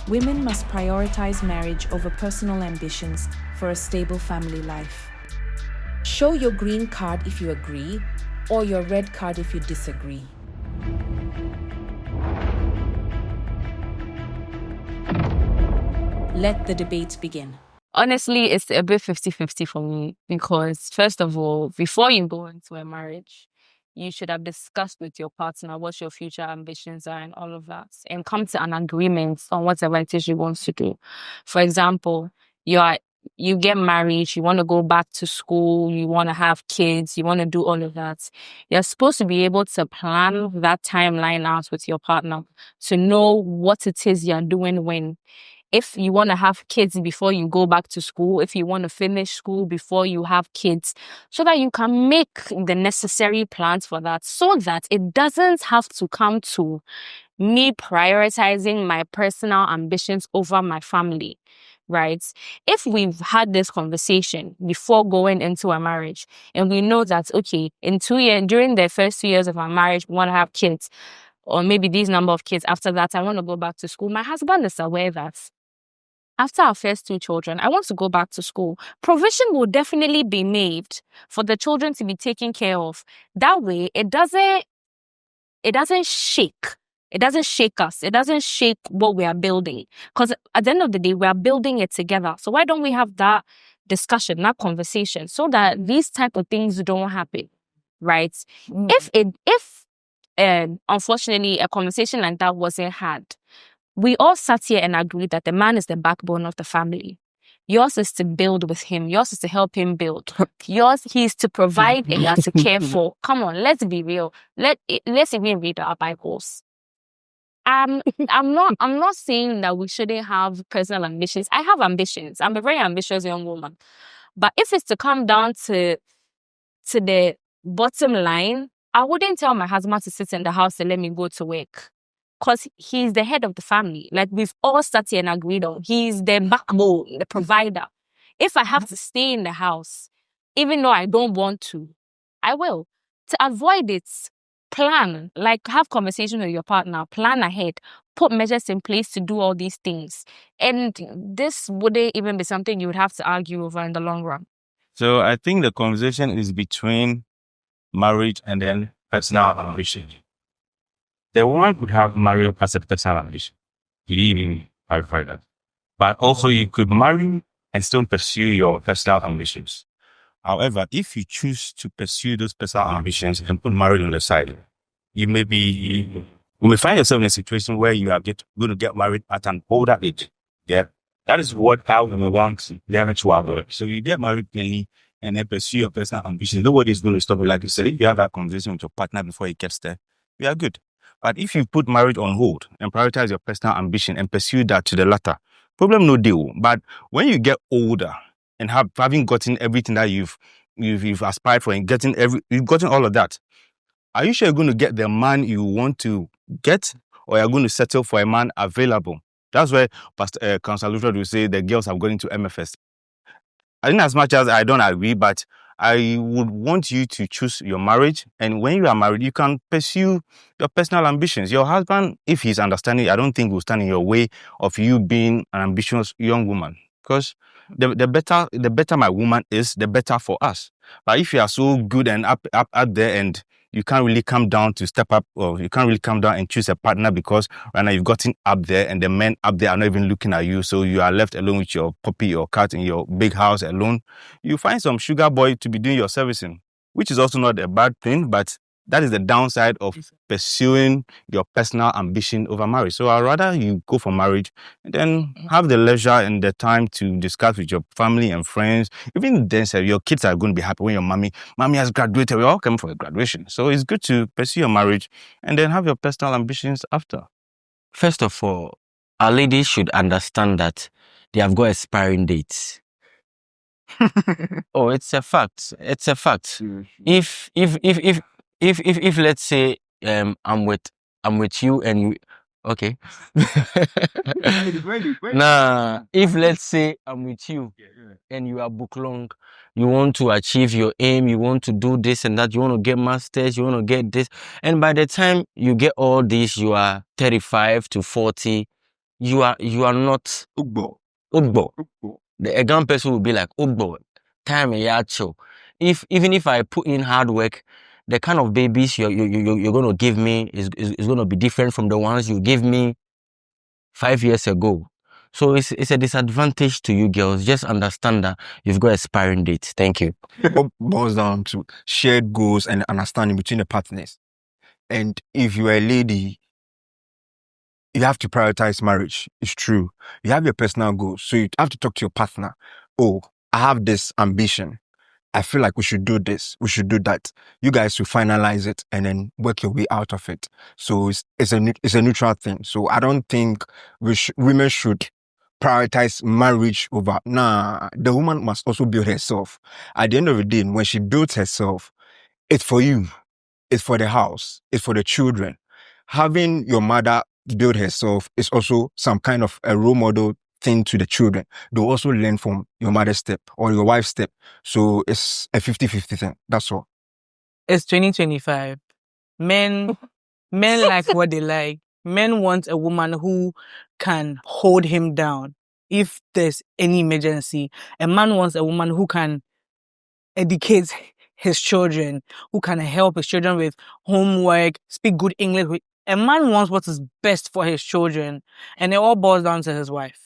Women must prioritize marriage over personal ambitions for a stable family life. Show your green card if you agree, or your red card if you disagree. Let the debate begin. Honestly, it's a bit 50-50 for me because, first of all, before you go into a marriage, you should have discussed with your partner what your future ambitions are and all of that, and come to an agreement on whatever it is you want to do. For example, you get married, you want to go back to school, you want to have kids, you want to do all of that. You're supposed to be able to plan that timeline out with your partner to know what it is you're doing when. If you want to have kids before you go back to school, if you want to finish school before you have kids, so that you can make the necessary plans for that, so that it doesn't have to come to me prioritizing my personal ambitions over my family, right? If we've had this conversation before going into a marriage and we know that, okay, in 2 years, during the first 2 years of our marriage, we want to have kids, or maybe these number of kids, after that, I want to go back to school. My husband is aware that after our first 2 children, I want to go back to school. Provision will definitely be made for the children to be taken care of. That way, it doesn't shake. It doesn't shake us. It doesn't shake what we are building. Because at the end of the day, we are building it together. So why don't we have that discussion, that conversation, so that these type of things don't happen, right? If unfortunately a conversation like that wasn't had, we all sat here and agreed that the man is the backbone of the family. Yours is to build with him. Yours is to help him build. Yours, he's to provide and you're to care for. Come on, let's be real. Let's even read our Bibles. I'm not saying that we shouldn't have personal ambitions. I have ambitions. I'm a very ambitious young woman. But if it's to come down to the bottom line, I wouldn't tell my husband to sit in the house and let me go to work. Because he's the head of the family. Like, we've all sat here and agreed on. He's the backbone, the provider. If I have to stay in the house, even though I don't want to, I will. To avoid it, plan. Like, have conversation with your partner. Plan ahead. Put measures in place to do all these things. And this wouldn't even be something you would have to argue over in the long run. So I think the conversation is between marriage and then personal ambition. The woman could have marriage as a personal ambition. You didn't even clarify that. But also you could marry and still pursue your personal ambitions. However, if you choose to pursue those personal ambitions and put marriage on the side, you may find yourself in a situation where you are going to get married at an older age. Yeah. That is what I would want them to avoid. So you get married early and then pursue your personal ambitions. Nobody is going to stop you. Like you said, if you have that conversation with your partner before he gets there, we are good. But if you put marriage on hold and prioritize your personal ambition and pursue that to the latter, problem no deal. But when you get older and having gotten everything that you've aspired for and you've gotten all of that, are you sure you're going to get the man you want to get, or you're going to settle for a man available? That's where Pastor Councillor Luther will say the girls have gone into MFS. I think as much as I don't agree, but I would want you to choose your marriage. And when you are married, you can pursue your personal ambitions. Your husband, if he's understanding, I don't think will stand in your way of you being an ambitious young woman. Because the better my woman is, the better for us. But if you are so good and up there and you can't really come down to step up, or you can't really come down and choose a partner because right now you've gotten up there and the men up there are not even looking at you. So you are left alone with your puppy or cat in your big house alone. You find some sugar boy to be doing your servicing, which is also not a bad thing, but that is the downside of pursuing your personal ambition over marriage. So I'd rather you go for marriage and then have the leisure and the time to discuss with your family and friends. Even then, your kids are going to be happy when your mommy has graduated. We're all coming for a graduation. So it's good to pursue your marriage and then have your personal ambitions after. First of all, our ladies should understand that they have got expiring dates. Oh, it's a fact. It's a fact. If let's say I'm with you and okay. Nah, if let's say I'm with you and you are book long, you want to achieve your aim, you want to do this and that, you want to get masters, you want to get this, and by the time you get all this, you are 35 to 40. you are not Ugbo. Ugbo. A Ghanaian person will be like, Ugbo, time a chill. Even if I put in hard work, the kind of babies you're gonna give me is gonna be different from the ones you gave me 5 years ago. So it's a disadvantage to you girls. Just understand that you've got expiring dates. Thank you. It boils down to shared goals and understanding between the partners. And if you're a lady, you have to prioritize marriage. It's true. You have your personal goals. So you have to talk to your partner. Oh, I have this ambition. I feel like we should do this. We should do that. You guys should finalize it and then work your way out of it. So it's a neutral thing. So I don't think women should prioritize marriage over. Nah, the woman must also build herself. At the end of the day, when she builds herself, it's for you. It's for the house. It's for the children. Having your mother build herself is also some kind of a role model thing to the children. They'll also learn from your mother's step or your wife's step. So it's a 50-50 thing. That's all. It's 2025. Men like what they like. Men want a woman who can hold him down if there's any emergency. A man wants a woman who can educate his children, who can help his children with homework, speak good English. A man wants what is best for his children, and it all boils down to his wife.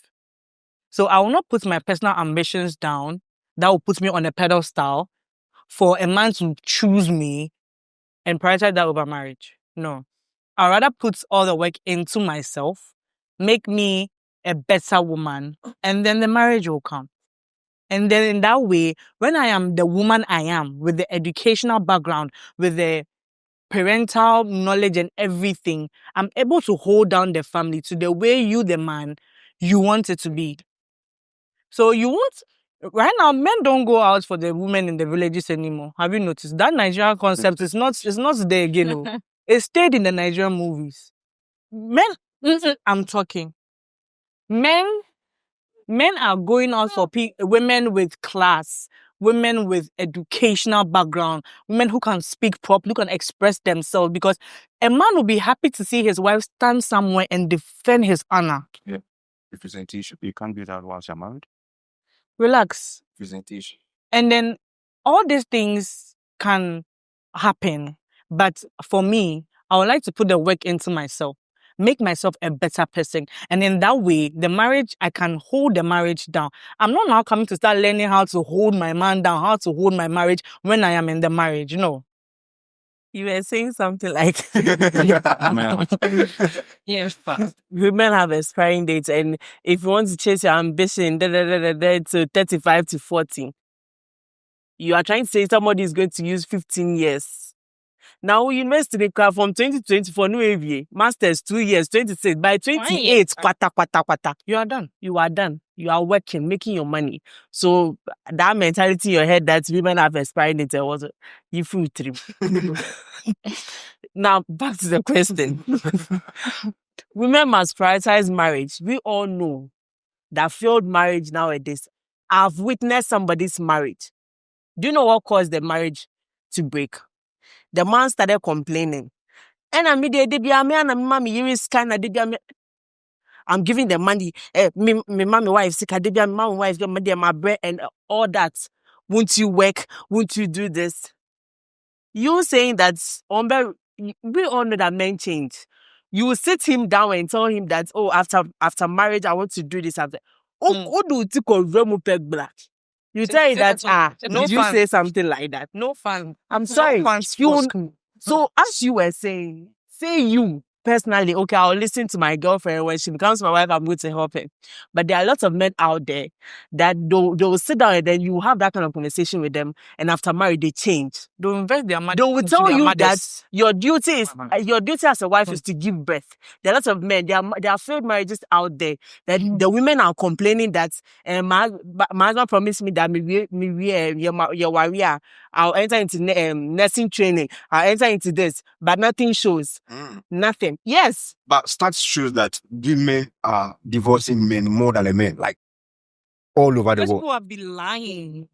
So I will not put my personal ambitions down. That will put me on a pedestal for a man to choose me and prioritize that over marriage. No. I'd rather put all the work into myself, make me a better woman, and then the marriage will come. And then in that way, when I am the woman I am, with the educational background, with the parental knowledge and everything, I'm able to hold down the family to the way you, the man, you want it to be. So you won't, right now, men don't go out for the women in the villages anymore. Have you noticed? That Nigerian concept is not there again. No. It stayed in the Nigerian movies. Men, I'm talking. Men are going out for women with class, women with educational background, women who can speak properly, who can express themselves, because a man will be happy to see his wife stand somewhere and defend his honor. Yeah. Representation. You can't do that whilst you're married. Relax. Representation. And then all these things can happen. But for me, I would like to put the work into myself, make myself a better person. And in that way, the marriage, I can hold the marriage down. I'm not now coming to start learning how to hold my man down, how to hold my marriage when I am in the marriage. No. You were saying something like, Yes, women have expiring dates, and if you want to chase your ambition to 35 to 40, you are trying to say somebody is going to use 15 years. Now, university from 2024, no AVA, masters 2 years, 26. By 28, kwata. You are done. You are done. You are working, making your money. So that mentality in your head that women have expired dates was you feel trip. Now, back to the question. Women must prioritize marriage. We all know that failed marriage nowadays. I've witnessed somebody's marriage. Do you know what caused the marriage to break? The man started complaining. And I'm giving the money. Me mommy wife sick, my wife my bread and all that. Won't you work? Won't you do this? You saying that we all know that men change. You will sit him down and tell him that, oh, after marriage, I want to do this. After you tell him that, did you say something like that? No fun. I'm sorry. So as you were saying, say you personally, okay, I'll listen to my girlfriend. When she becomes my wife, I'm going to help her. But there are lots of men out there that they'll sit down and then you have that kind of conversation with them, and after marriage, they change. They'll invest their money. They will tell you that your duty as a wife is to give birth. There are lots of men, there are failed marriages out there that the women are complaining that my husband promised me that your warrior, I'll enter into nursing training, I'll enter into this, but nothing shows. Nothing. Yes. But stats shows that women are divorcing men more than men, like all over the world. People have been lying.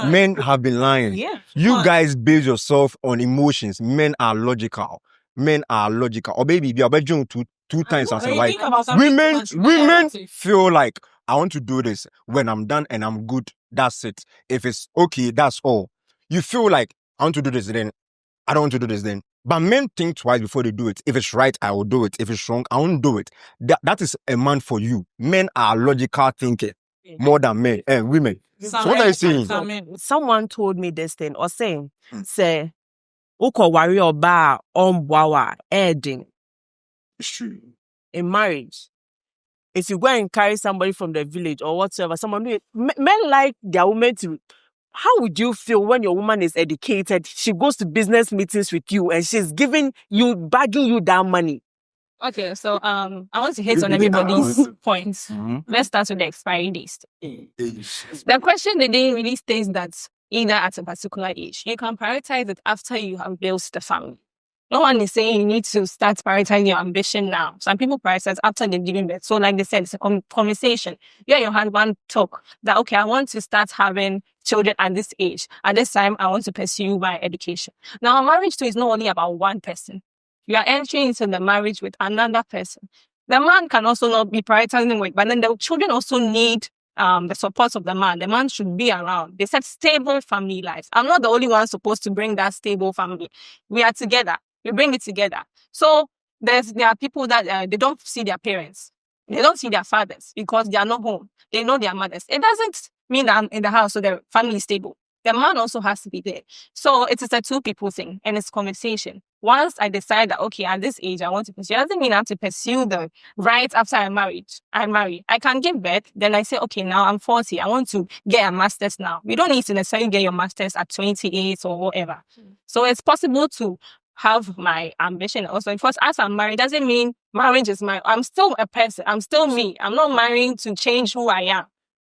Men have been lying. Yeah. You guys base yourself on emotions. Men are logical. Or baby, be a bedroom to 2 times as a When you wife. think about something Women feel like I want to do this when I'm done and I'm good. That's it. If it's okay, that's all. You feel like I want to do this, then I don't want to do this then. But men think twice before they do it. If it's right, I will do it. If it's wrong, I won't do it. That is a man for you. Men are logical thinking more than men and women. So what are you saying? Someone told me this thing or saying, say, Uko warrior ba on bawa adding It's true. in marriage. If you go and carry somebody from the village or whatsoever, men like their women to. How would you feel when your woman is educated? She goes to business meetings with you and she's bagging you that money. Okay, so I want to hit on everybody's points. Let's start with the expiry dates. The question they didn't really state that either at a particular age. You can prioritize it after you have built the family. No one is saying you need to start prioritizing your ambition now. Some people prioritize after they've given birth. So like they said, it's a conversation. You and your husband talk that, okay, I want to start having children at this age. At this time, I want to pursue my education. Now, marriage too is not only about one person. You are entering into the marriage with another person. The man can also not be prioritizing work, but then the children also need the support of the man. The man should be around. They said stable family life. I'm not the only one supposed to bring that stable family. We are together. We bring it together. So there are people that they don't see their parents. They don't see their fathers because they are not home. They know their mothers. It doesn't mean that I'm in the house so the family is stable. The man also has to be there. So it is a 2 people thing and it's conversation. Once I decide that, okay, at this age, I want to pursue, it doesn't mean I have to pursue the right after I marry. I can give birth, then I say, okay, now I'm 40. I want to get a master's now. You don't need to necessarily get your master's at 28 or whatever. So it's possible to have my ambition also. Because as I'm married, doesn't mean marriage is I'm still a person. I'm still me. I'm not marrying to change who I am.